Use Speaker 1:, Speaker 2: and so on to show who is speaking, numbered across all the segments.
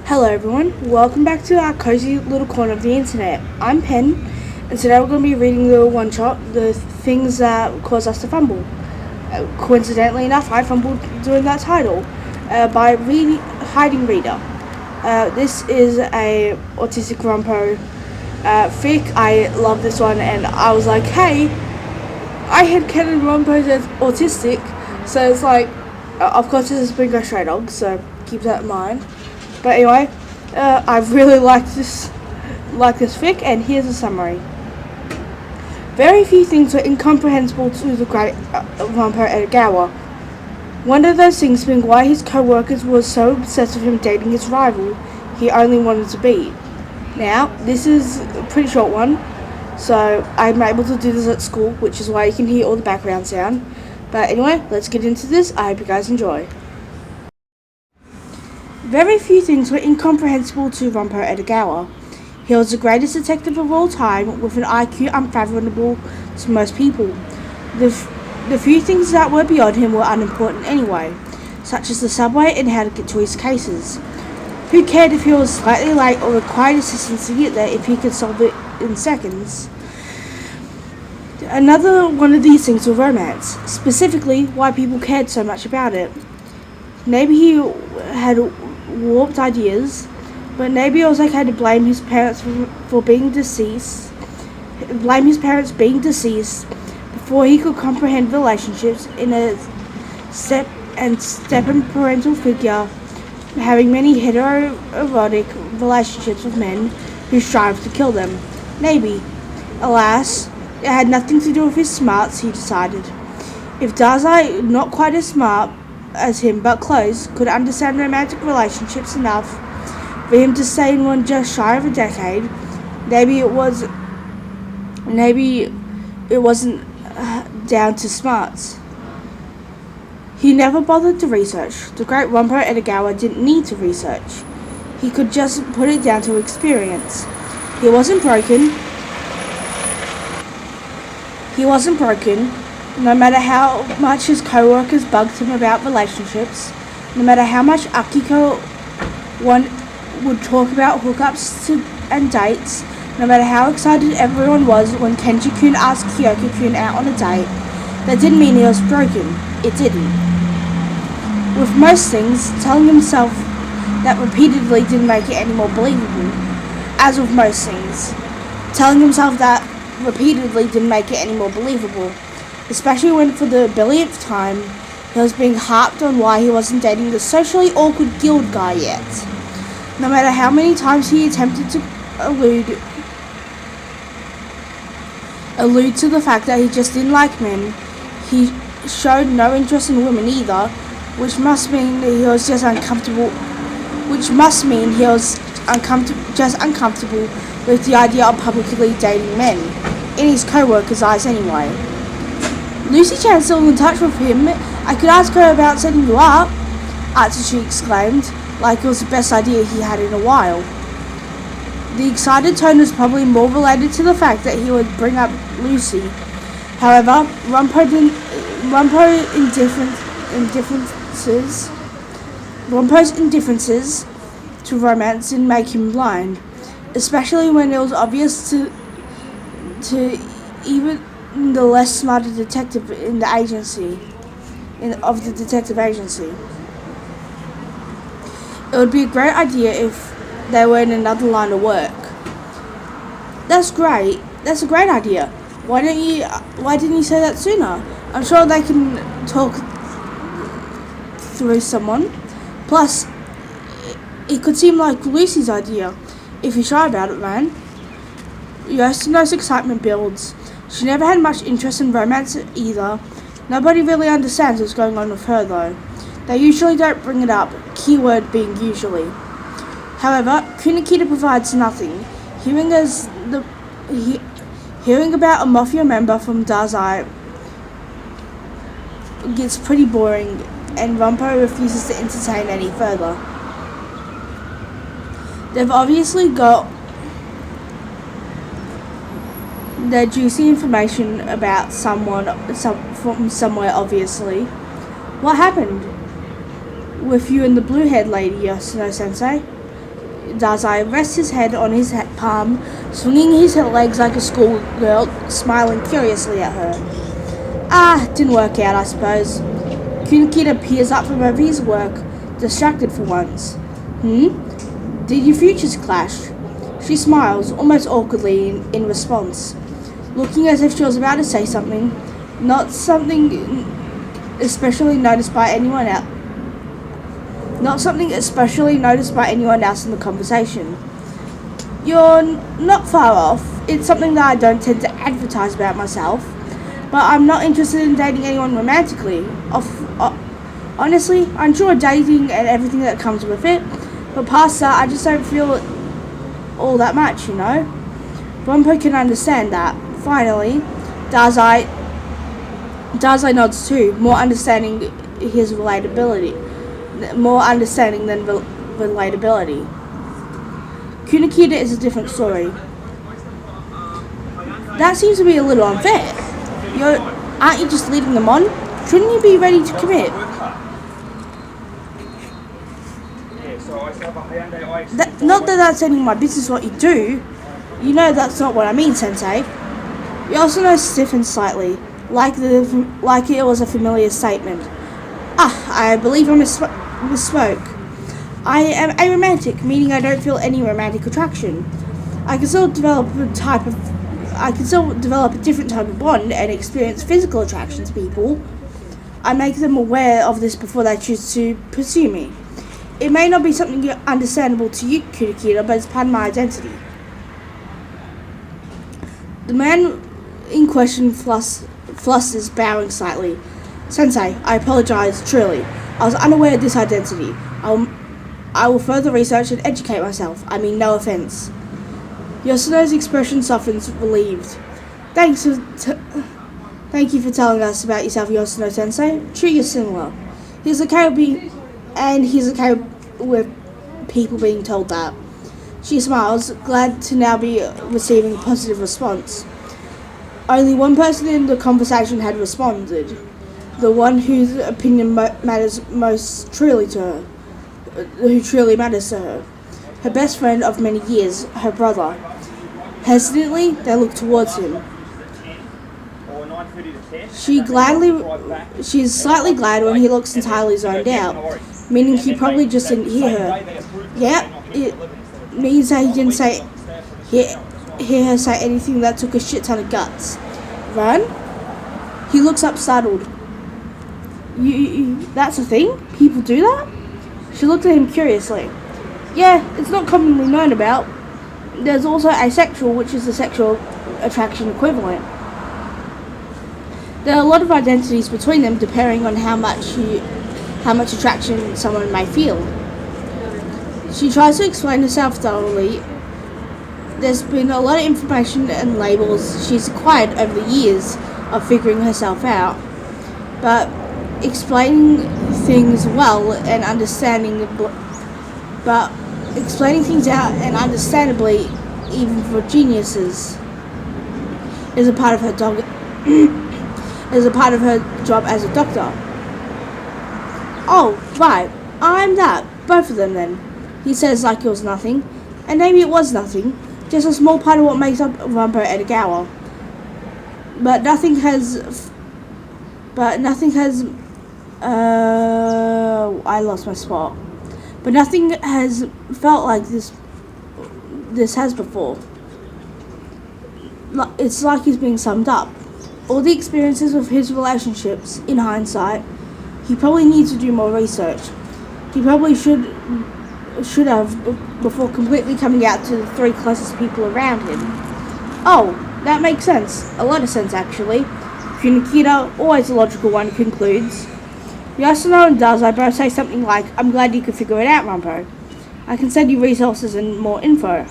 Speaker 1: Hello everyone, welcome back to our cozy little corner of the internet. I'm Pen, and today we're going to be reading the one-shot, The Things That Cause Us to Fumble. Coincidentally enough, I fumbled during that title by Hiding Reader. This is a autistic Ranpo fic. I love this one, and I was like, hey, I had canon Ranpos as autistic, so it's like, of course this is Bingo Stray Dog, so keep that in mind. But anyway, I really like this fic, and here's a summary. Very few things were incomprehensible to the great Ranpo Edogawa. One of those things being why his co-workers were so obsessed with him dating his rival he only wanted to beat. Now, this is a pretty short one, so I'm able to do this at school, which is why you can hear all the background sound. But anyway, let's get into this. I hope you guys enjoy. Very few things were incomprehensible to Ranpo Edogawa. He was the greatest detective of all time, with an IQ unfathomable to most people. The few things that were beyond him were unimportant anyway, such as the subway and how to get to his cases. Who cared if he was slightly late or required assistance to get there if he could solve it in seconds? Another one of these things was romance, specifically why people cared so much about it. Maybe he had warped ideas, but maybe it was okay to blame his parents for being deceased. Blame his parents being deceased before he could comprehend relationships in a step and parental figure having many heteroerotic relationships with men who strive to kill them. Maybe. Alas, it had nothing to do with his smarts, he decided. If Dazai, not quite as smart as him but close, could understand romantic relationships enough for him to stay in one just shy of a decade, maybe it wasn't down to smarts. He never bothered to research. The great Ranpo Edogawa didn't need to research. He could just put it down to experience. He wasn't broken. No matter how much his co-workers bugged him about relationships, no matter how much Akiko would talk about hookups and dates, no matter how excited everyone was when Kenji-kun asked Kyoko-kun out on a date, that didn't mean he was broken. It didn't. With most things, telling himself that repeatedly didn't make it any more believable. As with most things, telling himself that repeatedly didn't make it any more believable. Especially when, for the billionth time, he was being harped on why he wasn't dating the socially awkward guild guy yet. No matter how many times he attempted to allude to the fact that he just didn't like men, he showed no interest in women either, which must mean he was just uncomfortable with the idea of publicly dating men, in his co-workers' eyes anyway. Lucy-chan's still in touch with him. I could ask her about setting you up, Atsushi exclaimed, like it was the best idea he had in a while. The excited tone was probably more related to the fact that he would bring up Lucy. However, Ranpo's indifferences to romance didn't make him blind, especially when it was obvious to even the less smarter detective in the agency, of the detective agency. It would be a great idea if they were in another line of work. That's great. That's a great idea. Why didn't you say that sooner? I'm sure they can talk through someone. Plus, it could seem like Lucy's idea, if you're shy about it, man. Yosano's excitement builds. She never had much interest in romance either. Nobody really understands what's going on with her though. They usually don't bring it up, keyword being usually. However, Kunikita provides nothing. Hearing about a mafia member from Dazai gets pretty boring, and Ranpo refuses to entertain any further. They've obviously got their juicy information about from somewhere, obviously. What happened with you and the blue-haired lady, Yosano-sensei? Dazai rests his head on his palm, swinging his legs like a schoolgirl, smiling curiously at her. Ah, didn't work out, I suppose. Kunikita peers up from over his work, distracted for once. Did your futures clash? She smiles, almost awkwardly in response, looking as if she was about to say something, not something especially noticed by anyone else. Not something especially noticed by anyone else in the conversation. You're not far off. It's something that I don't tend to advertise about myself, but I'm not interested in dating anyone romantically. Honestly, I enjoy dating and everything that comes with it, but past that, I just don't feel all that much, you know? Ranpo can understand that. Finally, Dazai nods too, more understanding his relatability. More understanding than relatability. Kunikita is a different story. That seems to be a little unfair. Aren't you just leading them on? Shouldn't you be ready to commit? Not that that's any of my business what you do. You know that's not what I mean, Sensei. Yosano stiffened slightly, like it was a familiar statement. I believe I misspoke. I am aromantic, meaning I don't feel any romantic attraction. I can still develop a different type of bond and experience physical attraction to people. I make them aware of this before they choose to pursue me. It may not be something understandable to you, Kunikita, but it's part of my identity. The man in question flusters, bowing slightly. Sensei, I apologize, truly. I was unaware of this identity. I will further research and educate myself. I mean, no offense. Yosano's expression softens, relieved. Thank you for telling us about yourself, Yosano-sensei. True, you're similar. He's okay with people being told that. She smiles, glad to now be receiving a positive response. Only one person in the conversation had responded, the one whose opinion matters most truly to her, who truly matters to her. Her best friend of many years, her brother. Hesitantly, they look towards him. She is slightly glad when he looks entirely zoned out, meaning he probably just didn't hear her. Yeah, it means that he didn't hear her say anything that took a shit ton of guts. Run? He looks up startled. That's a thing? People do that? She looked at him curiously. Yeah, it's not commonly known about. There's also asexual, which is the sexual attraction equivalent. There are a lot of identities between them depending on how much attraction someone may feel. She tries to explain herself thoroughly. There's been a lot of information and labels she's acquired over the years of figuring herself out, but explaining things well and explaining things out and understandably, even for geniuses, is a part of her job as a doctor. Oh, right, I'm that. Both of them then. He says like it was nothing, and maybe it was nothing, just a small part of what makes up Ranpo Edogawa. But nothing has. I lost my spot. But nothing has felt like this has before. It's like he's being summed up. All the experiences of his relationships, in hindsight, he probably needs to do more research. He probably should have before completely coming out to the three closest people around him. Oh, that makes sense. A lot of sense, actually. Kunikita, always the logical one, concludes. Yosano and Dazai both say something like, I'm glad you could figure it out, Ranpo. I can send you resources and more info.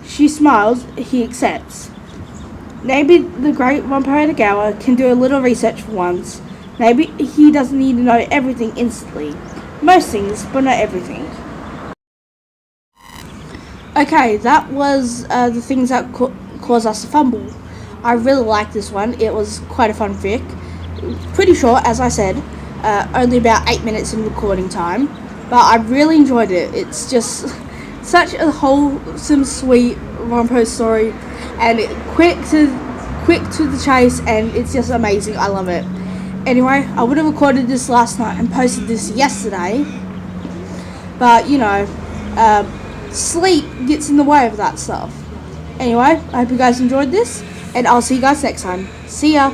Speaker 1: She smiles, he accepts. Maybe the great Ranpo Edogawa can do a little research for once. Maybe he doesn't need to know everything instantly. Most things, but not everything. Okay, that was the things that cause us to fumble. I really liked this one. It was quite a fun fic. Pretty short, as I said. Only about 8 minutes in recording time. But I really enjoyed it. It's such a wholesome, sweet Ranpo story, and quick to the chase, and it's just amazing. I love it. Anyway, I would have recorded this last night and posted this yesterday, but you know, sleep gets in the way of that stuff. Anyway, I hope you guys enjoyed this, and I'll see you guys next time. See ya!